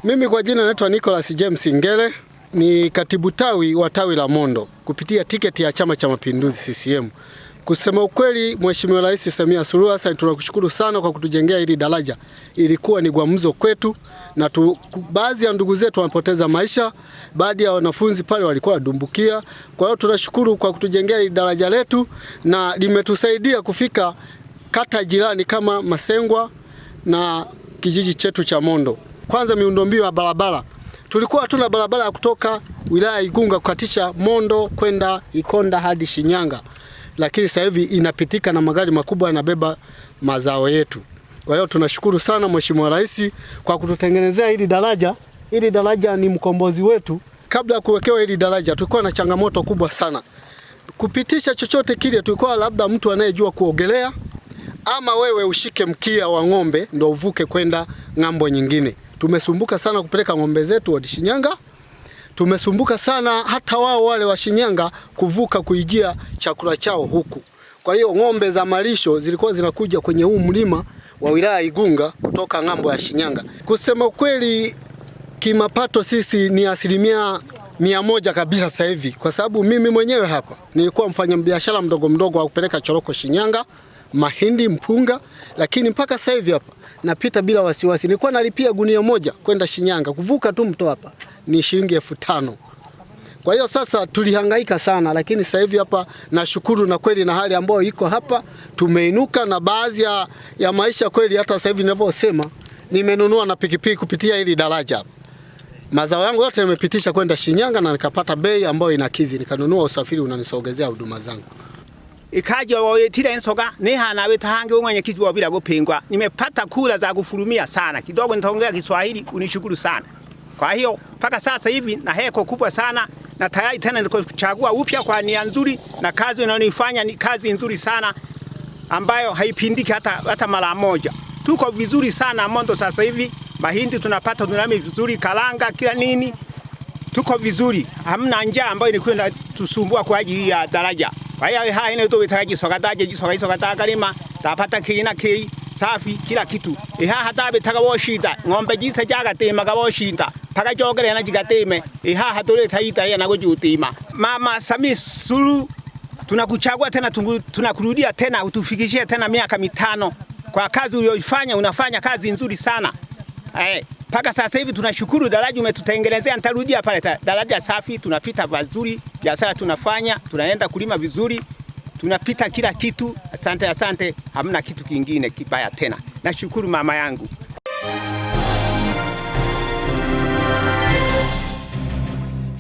Mimi kwa jina naitwa Nicholas James Ngele, ni katibu tawi wa tawi la Mondo kupitia tiketi ya Chama cha Mapinduzi CCM. Kusema ukweli, Mheshimiwa Rais Samia Suluhu Hassan tunakushukuru sana kwa kutujengea hili daraja. Ilikuwa ni gwamuzo kwetu na baadhi ya ndugu zetu wamepoteza maisha, baadhi ya wanafunzi pale walikuwa wadumbukia. Kwa hiyo tunashukuru kwa kutujengea hili daraja letu na limetusaidia kufika kata jirani kama Masengwa na kijiji chetu cha Mondo. Kwanza miundombinu ya barabara. Tulikuwa hatuna barabara ya kutoka wilaya Igunga kukatisha Mondo kwenda Ikonda hadi Shinyanga. Lakini sasa hivi inapitika na magari makubwa yanabeba mazao yetu. Kwa hiyo tunashukuru sana Mheshimiwa Rais kwa kututengenezea hili daraja. Hili daraja ni mkombozi wetu. Kabla ya kuwekewa hili daraja tulikuwa na changamoto kubwa sana. Kupitisha chochote kile tulikuwa labda mtu anayejua kuogelea ama wewe ushike mkia wa ng'ombe ndio uvuke kwenda ng'ambo nyingine. Tumesumbuka sana kupeleka ng'ombe zetu hadi Shinyanga. Tumesumbuka sana hata wao wale wa Shinyanga kuvuka kuijia chakula chao huku. Kwa hiyo ng'ombe za malisho zilikuwa zinakuja kwenye huu mlima wa wilaya Igunga kutoka ng'ambo ya Shinyanga. Kusema ukweli, kimapato sisi ni 100% kabisa sasa hivi, kwa sababu mimi mwenyewe hapa nilikuwa mfanyabiashara mdogo wa kupeleka choroko Shinyanga, mahindi, mpunga, lakini mpaka sasa hivi hapa napita bila wasiwasi. Nilikuwa nalipia gunia moja kwenda Shinyanga, kuvuka tu mto hapa ni shilingi 5,000. Kwa hiyo sasa tulihangaika sana, lakini sasa hivi hapa nashukuru na kweli na hali ambayo iko hapa tumeinuka, na baadhi ya maisha kweli hata sasa hivi ninavyosema nimenunua na pikipiki kupitia hili daraja hapa. Mazao yangu yote nimepitisha kwenda Shinyanga na nikapata bei ambayo inakizi, nikanunua usafiri unanisogezea huduma zangu. Ikaje wawetira ensoga nehana betahange umwenye kitu bila kupingwa. Nimepata kula za kufurumia sana. Kidogo nitaongea Kiswahili, unishukuru sana. Kwa hiyo mpaka sasa hivi na heko kubwa sana na tayari tena niko kuchagua upya kwa nia nzuri, na kazi unanifanya ni kazi nzuri sana ambayo haipindiki hata mara moja. Tuko vizuri sana Mondo sasa hivi, mahindi tunapata tunami vizuri, kalanga kila nini. Tuko vizuri. Hamna njaa ambayo inakwenda tusumbua kwa ajili ya daraja. Kwa hiyo haya inaitwa wetaji sokata kalima tapata kina kei safi kila kitu. Hata betaka woshita ng'ombe jisa jaga tema ka woshita paka jogere na jigateme hatole taita ya nago jutima. Mama Samia Suluhu tunakuchagua tena, tunakurudia tena utufikishie tena miaka 5 kwa kazi uliyofanya. Unafanya kazi nzuri sana. Paka sasa hivi tunashukuru daraja umetutengenezea. Nitarudia pale daraja safi, tunapita vizuri, biashara tunafanya, tunaenda kulima vizuri, tunapita kila kitu. Asante, hamna kitu kingine kibaya tena. Nashukuru mama yangu.